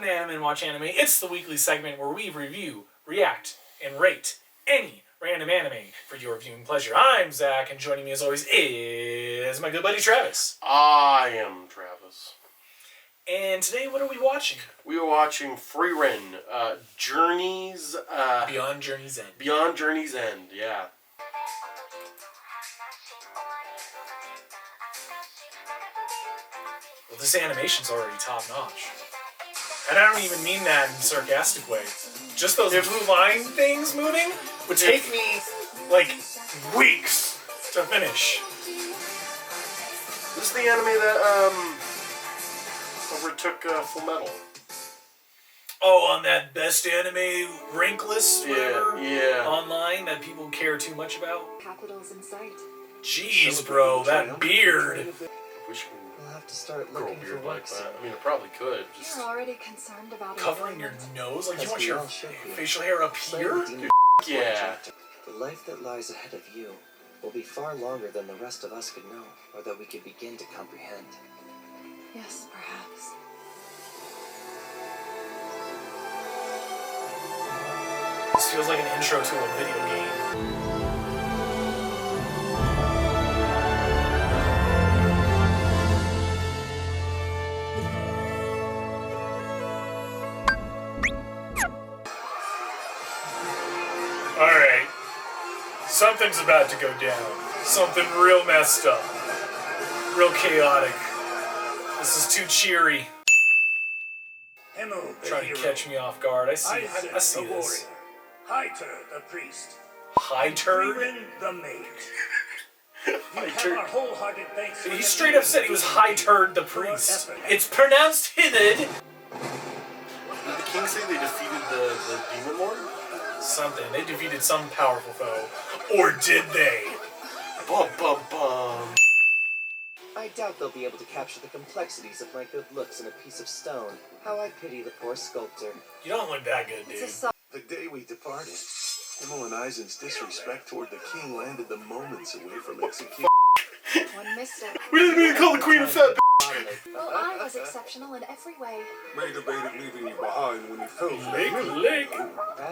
to Animen Watch Anime. It's the weekly segment where we review, react, and rate any random anime for your viewing pleasure. I'm Zach, and joining me as always is my good buddy Travis. I am Travis. And today, what are we watching? We are watching Frieren, Journey's... Beyond Journey's End. Beyond Journey's End, yeah. Well, this animation's already top-notch. And I don't even mean that in a sarcastic way. Just those blue line things moving would take me, like, weeks to finish. This is the anime that, overtook Full Metal. Oh, on that best anime rank list, whatever, yeah. online that people care too much about. Capitals in sight. Jeez, bro, that beard. Wish We'll have to start grow a looking for beard like work that. soon. I mean, it probably could. Just You're already concerned about Covering your employment. nose? Like, you As want we your all should be. facial hair up here? yeah. The life that lies ahead of you will be far longer than the rest of us could know, or that we could begin to comprehend. Yes, perhaps. This feels like an intro to a video game. Alright. Something's about to go down. Something real messed up. Real chaotic. This is too cheery. Hello, the Trying hero. to catch me off guard. I see Isaac, the this. warrior. Hyter, the priest. High turd? Frieren, the maid. You have turd. our wholehearted thanks. for He the straight up said he was high turd the priest. It's pronounced Hithid. Did the king say they defeated the demon lord? Something. They defeated some powerful foe. Or did they? Bum bum bum. I doubt they'll be able to capture the complexities of my good looks in a piece of stone. How I pity the poor sculptor. You don't look that good, It's dude. a song. The day we departed, Himmel and Eisen's disrespect toward the king landed them moments away from execution. One mistake. We didn't mean to call the queen a fat bitch. Well, I was exceptional in every way. May debated leaving you behind when you fell for the Leg.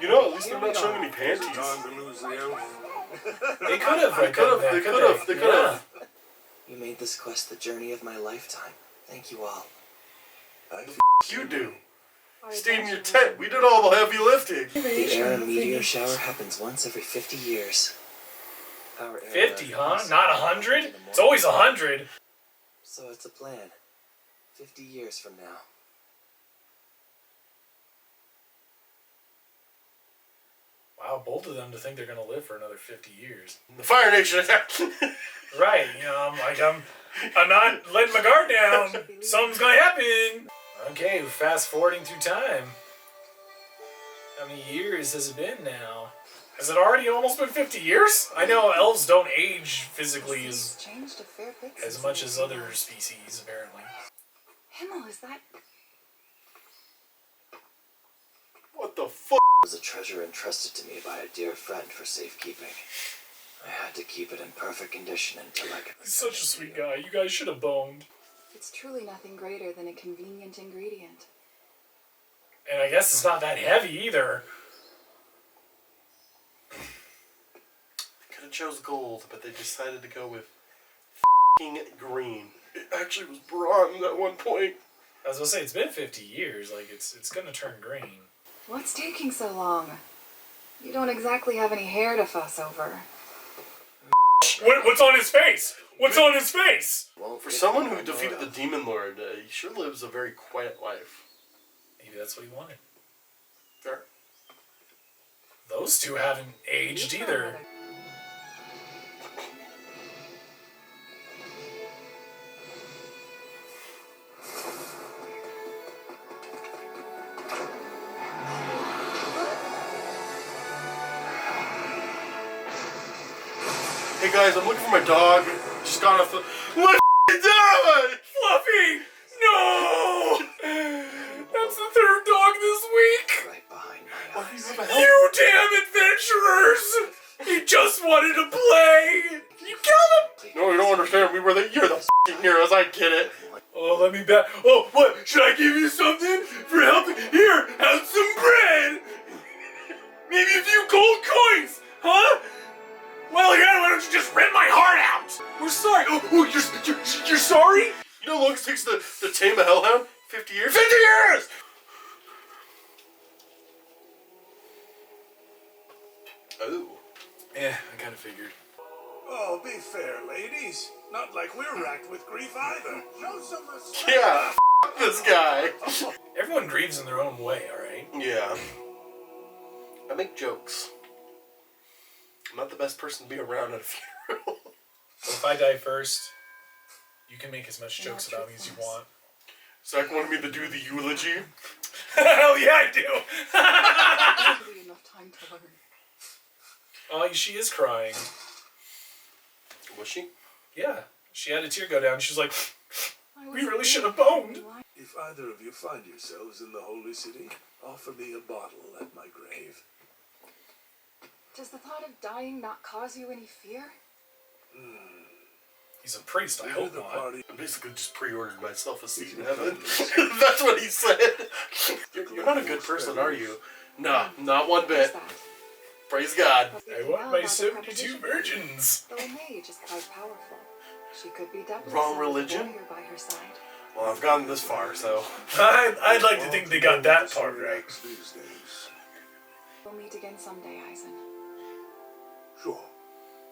You know, at least they're not showing any Is panties. it time to lose the elf? They could have. They could have. You made this quest the journey of my lifetime. Thank you all. You do. Our Stayed in your adventure tent. We did all the heavy lifting. The Aran meteor shower happens once every 50 years. Our era 50, huh? is Not 100? It's always 100. So it's a plan. 50 years from now. Wow, both of them to think they're gonna live for another 50 years. The Fire Nation attack. Right, you know, I'm not letting my guard down. Something's gonna happen. Okay, fast forwarding through time. How many years has it been now? Has it already almost been 50 years? I know elves don't age physically It's changed a fair bit as since much we as were other young. species, apparently. Himmel, is that? What the fuck? It was a treasure entrusted to me by a dear friend for safekeeping. I had to keep it in perfect condition until I could. He's such a sweet guy. You guys should have boned. It's truly nothing greater than a convenient ingredient. And I guess it's not that heavy either. They could have chose gold, but they decided to go with f***ing green. It actually was bronze at one point. I was gonna say, it's been 50 years. Like, it's gonna turn green. What's taking so long? You don't exactly have any hair to fuss over. What's on his face? What's on his face? For someone who defeated the demon lord, he sure lives a very quiet life. Maybe that's what he wanted. Fair. Those two haven't aged either. Hey guys, I'm looking for my dog. Just got off the... My dog! Fluffy! No! That's the third dog this week! Right behind my Why do eyes. you have a helmet? You damn adventurers! He just wanted to play! You killed him! No, you don't understand. You're the f***ing heroes. I get it. Oh, let me back. Oh, what? Should I give you something for helping? Here, have some bread. Maybe a few gold coins, huh? Well, yeah, why don't you just rip my heart out? We're sorry. Oh, you're sorry? You know how long it takes to tame a hellhound? 50 years? 50 years! Oh. Yeah, I kind of figured. Oh, be fair, ladies. Not like we're racked with grief either. Show some respect. Yeah, this guy. Everyone grieves in their own way, alright? Yeah. I make jokes. I'm not the best person to be around at a funeral. Well, if I die first, you can make as much jokes about me as you want. Zach wanted me to do the eulogy. Hell yeah, I do! Hardly enough time to learn. Oh, she is crying. Was she? Yeah. She had a tear go down. She's like, I we was really should have boned. If either of you find yourselves in the holy city, offer me a bottle at my grave. Does the thought of dying not cause you any fear? He's a priest, I Near hope the not. party. I basically just pre-ordered myself a seat in heaven. That's what he said. You're not a good person, are you? Nah, not one What's bit. that? Praise God. I want my 72 virgins. Though a mage is quite powerful, she could be doubly Wrong so with a religion? warrior by her side. Well, I've gone this far, so. I'd like to think they got that part right. These days. We'll meet again someday, Eisen. Sure.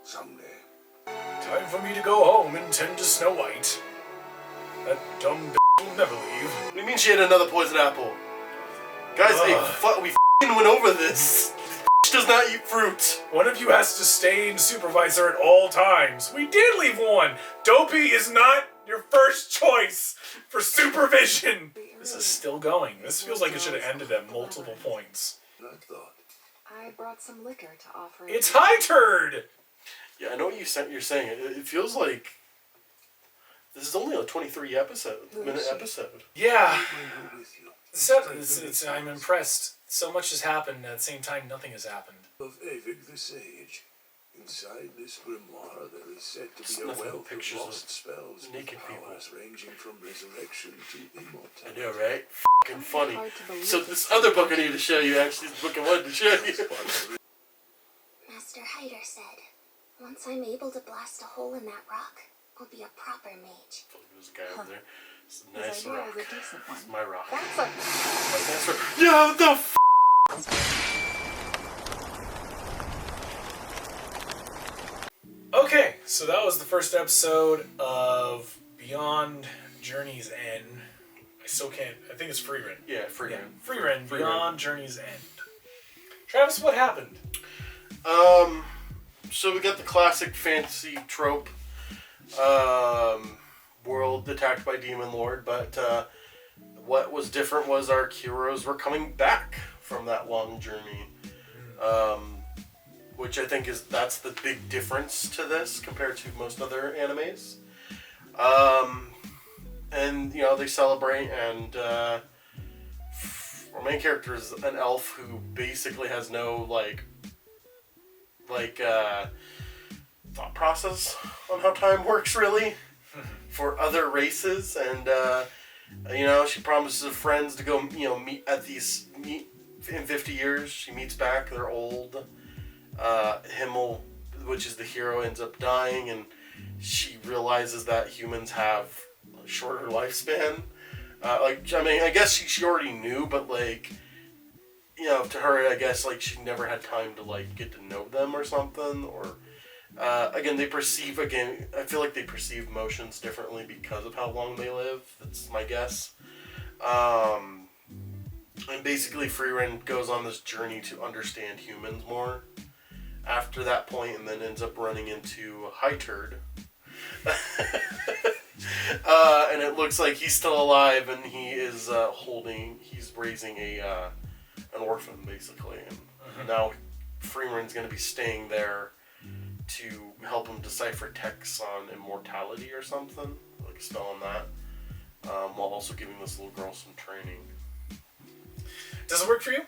Someday. Time for me to go home and tend to Snow White. That dumb bitch will never leave. What do you mean she had another poison apple? Guys, we f***ing went over this. She does not eat fruit. One of you has to stay and supervise her at all times. We did leave one. Dopey is not your first choice for supervision. This is still going. This feels like it should have ended at multiple points. I thought. I brought some liquor to offer. It's High Turd! Yeah, I know what you're saying. It feels like this is only a 23-minute episode. Yeah. I'm with you. I'm impressed. So much has happened, at the same time nothing has happened. Of Avig the Sage. Inside this grimoire, there is said to It's be a nothing but wealth of pictures of lost spells with naked people. powers ranging from resurrection to I immortality. know, right? F***ing funny. Hard to believe So this this other book I need to show you actually is the book I wanted to show you. Master Hyder said, once I'm able to blast a hole in that rock, I'll be a proper mage. There's a guy over there. It's a His nice idea rock. is a decent one. It's my rock. That's a... My nice rock. Yeah, the f***. Okay, so that was the first episode of Beyond Journey's End. I still can't. I think it's Frieren. Yeah, Frieren. Yeah, Frieren, Beyond Journey's End. Travis, what happened? So we got the classic fantasy trope. World attacked by Demon Lord, but what was different was our heroes were coming back from that long journey. Which I think that's the big difference to this compared to most other animes. And you know, they celebrate, and our main character is an elf who basically has no thought process on how time works really for other races, and you know, she promises her friends to go meet in 50 years. She meets back, they're old. Himmel, which is the hero, ends up dying, and she realizes that humans have a shorter lifespan. I guess she already knew, but to her, I guess she never had time to get to know them or something. Or again, I feel like they perceive motions differently because of how long they live. That's my guess. And basically, Frieren goes on this journey to understand humans more after that point, and then ends up running into High Turd. And it looks like he's still alive, and he is he's raising an orphan, basically. And now Frieren's going to be staying there to help him decipher texts on immortality or something, like a spell on that, while also giving this little girl some training. Does it work for you?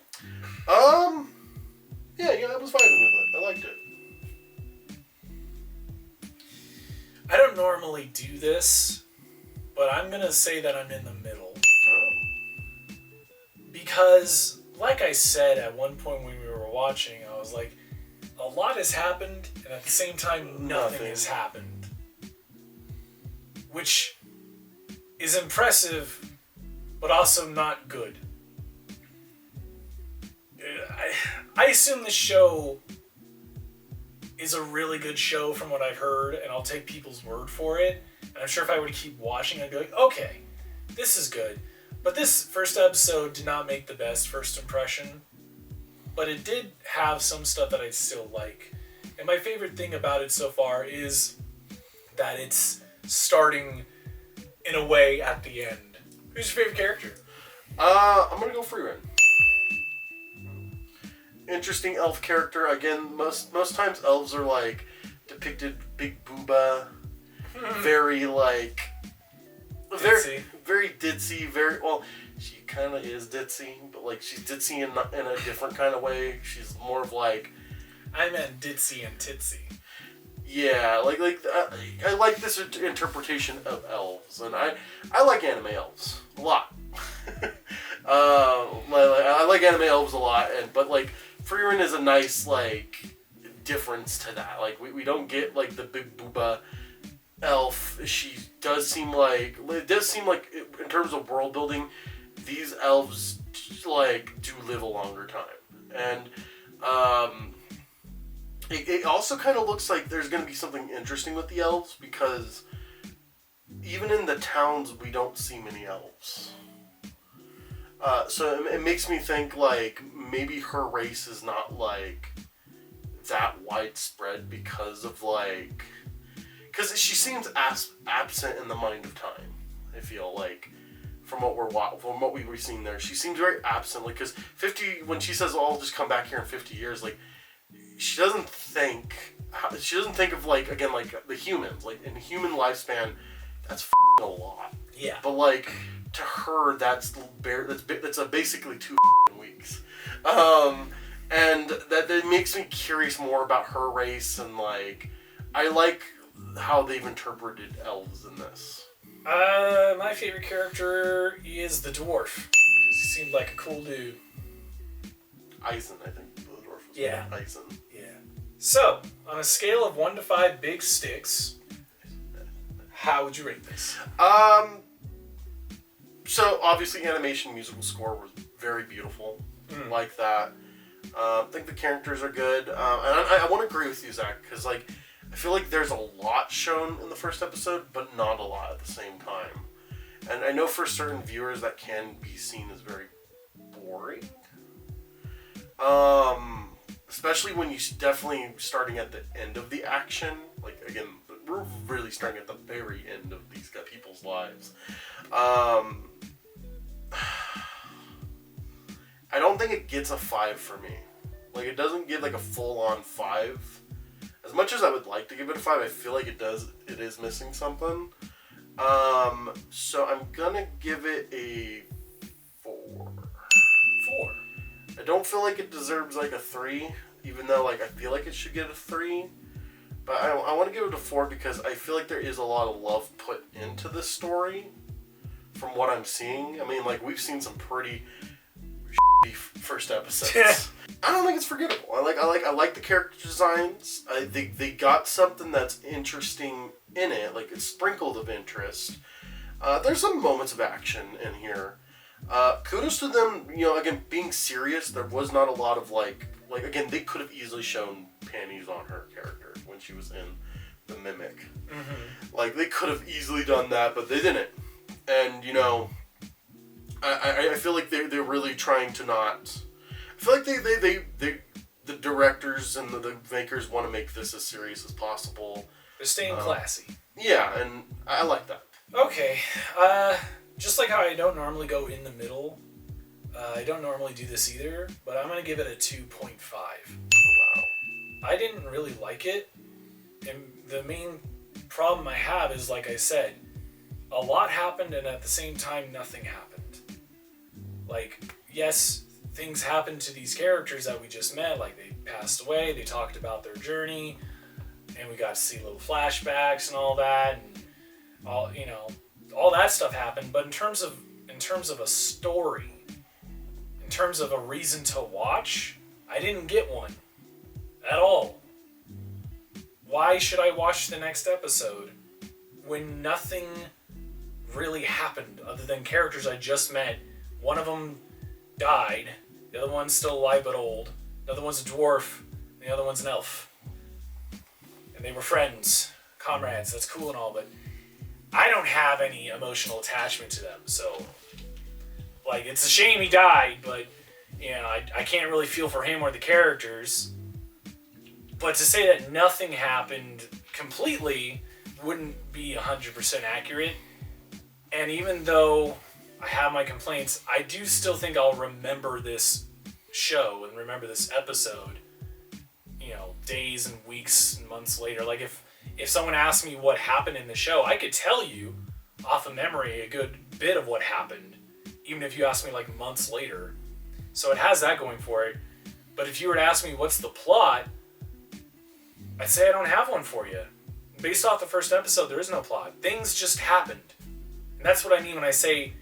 Yeah, I was vibing with it. I liked it. I don't normally do this, but I'm gonna say that I'm in the middle. because, like I said at one point when we were watching, I was like, a lot has happened, and at the same time, nothing has happened. Which is impressive, but also not good. I assume this show is a really good show from what I've heard, and I'll take people's word for it. And I'm sure if I were to keep watching, I'd be like, okay, this is good. But this first episode did not make the best first impression, but it did have some stuff that I still like. And my favorite thing about it so far is that it's starting in a way at the end. Who's your favorite character? I'm gonna go Frieren. Interesting elf character. Again, most times elves are like depicted big booba, very like Ditzy. very ditzy, very well. She kind of is ditzy, but like she's ditzy in a different kind of way. She's more of like. I meant ditzy and titsy. Yeah, I like this interpretation of elves, and I like anime elves a lot. I like anime elves a lot, but like Frieren is a nice like difference to that. Like we don't get like the big booba elf. She does seem like in terms of world building, these elves like do live a longer time, and it also kind of looks like there's going to be something interesting with the elves, because even in the towns we don't see many elves. So it makes me think like maybe her race is not like that widespread because she seems absent in the mind of time. I feel like from what we were seeing there, she seems very absent. Like, because 50, when she says, "Oh, I'll just come back here in 50 years," like she doesn't think of like, again, like the humans, like in human lifespan, that's a lot. Yeah. But like to her, that's basically 2 weeks. And that makes me curious more about her race, and like I like how they've interpreted elves in this. My favorite character is the dwarf, because he seemed like a cool dude. Eisen, I think the dwarf was. Yeah. Eisen. Yeah. So, on a scale of 1 to 5 big sticks, how would you rate this? So obviously animation musical score was very beautiful. Like that. I think the characters are good. And I want to agree with you, Zach, because like I feel like there's a lot shown in the first episode, but not a lot at the same time. And I know for certain viewers that can be seen as very boring. Especially when you definitely starting at the end of the action. Like, again, we're really starting at the very end of these people's lives. I don't think it gets a 5 for me. Like, it doesn't get like a full-on 5. As much as I would like to give it a 5, I feel like it is missing something. So I'm gonna give it a 4. 4. I don't feel like it deserves like a 3, even though like I feel like it should get a 3. But I want to give it a 4 because I feel like there is a lot of love put into this story from what I'm seeing. I mean, like, we've seen some pretty first episodes. I don't think it's forgettable. I like the character designs. I think they got something that's interesting in it. Like, it's sprinkled of interest. There's some moments of action in here. Kudos to them, again, being serious. There was not a lot of like again, they could have easily shown panties on her character when she was in the Mimic. Mm-hmm. Like, they could have easily done that, but they didn't. And, I feel like they're really trying to not... I feel like they the directors and the makers want to make this as serious as possible. They're staying classy. Yeah, and I like that. Okay. Just like how I don't normally go in the middle, I don't normally do this either, but I'm going to give it a 2.5. Wow. I didn't really like it, and the main problem I have is, like I said, a lot happened, and at the same time, nothing happened. Like, yes, things happened to these characters that we just met, like they passed away, they talked about their journey, and we got to see little flashbacks and all that, and all that stuff happened. But in terms of a story, in in terms of a reason to watch, I didn't get one. At all. Why should I watch the next episode when nothing really happened other than characters I just met? One of them died, the other one's still alive but old, the other one's a dwarf, and the other one's an elf. And they were friends, comrades, that's cool and all, but I don't have any emotional attachment to them, so, like, it's a shame he died, but, you know, I can't really feel for him or the characters. But to say that nothing happened completely wouldn't be 100% accurate. And even though I have my complaints, I do still think I'll remember this show and remember this episode, you know, days and weeks and months later. Like, if someone asked me what happened in the show, I could tell you off of memory a good bit of what happened, even if you asked me like months later. So it has that going for it. But if you were to ask me what's the plot, I'd say I don't have one for you. Based off the first episode, there is no plot. Things just happened. And that's what I mean when I say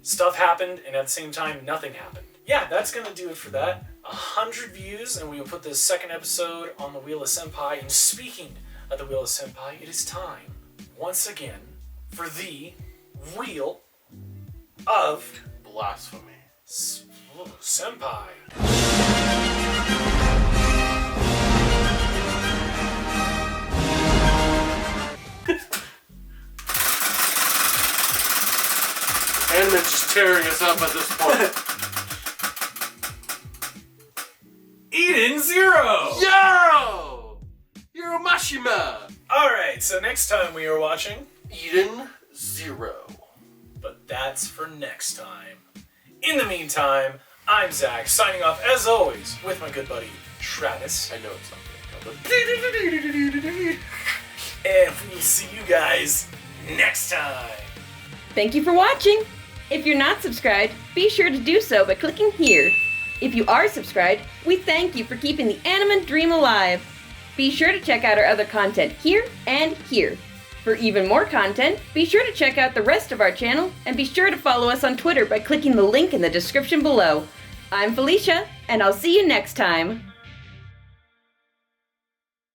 stuff happened and at the same time nothing happened. Yeah, that's gonna do it for that. 100 views and we will put the second episode on the Wheel of Senpai. And speaking of the Wheel of Senpai, it is time, once again, for the Wheel of Blasphemy. Senpai. Animen's just tearing us up at this point. Eden Zero! Yo! Mashima! Alright, so next time we are watching Eden Zero. But that's for next time. In the meantime, I'm Zach, signing off as always with my good buddy Travis. I know it's not good, but... And we'll see you guys next time. Thank you for watching! If you're not subscribed, be sure to do so by clicking here. If you are subscribed, we thank you for keeping the Animen dream alive. Be sure to check out our other content here and here. For even more content, be sure to check out the rest of our channel and be sure to follow us on Twitter by clicking the link in the description below. I'm Felicia, and I'll see you next time.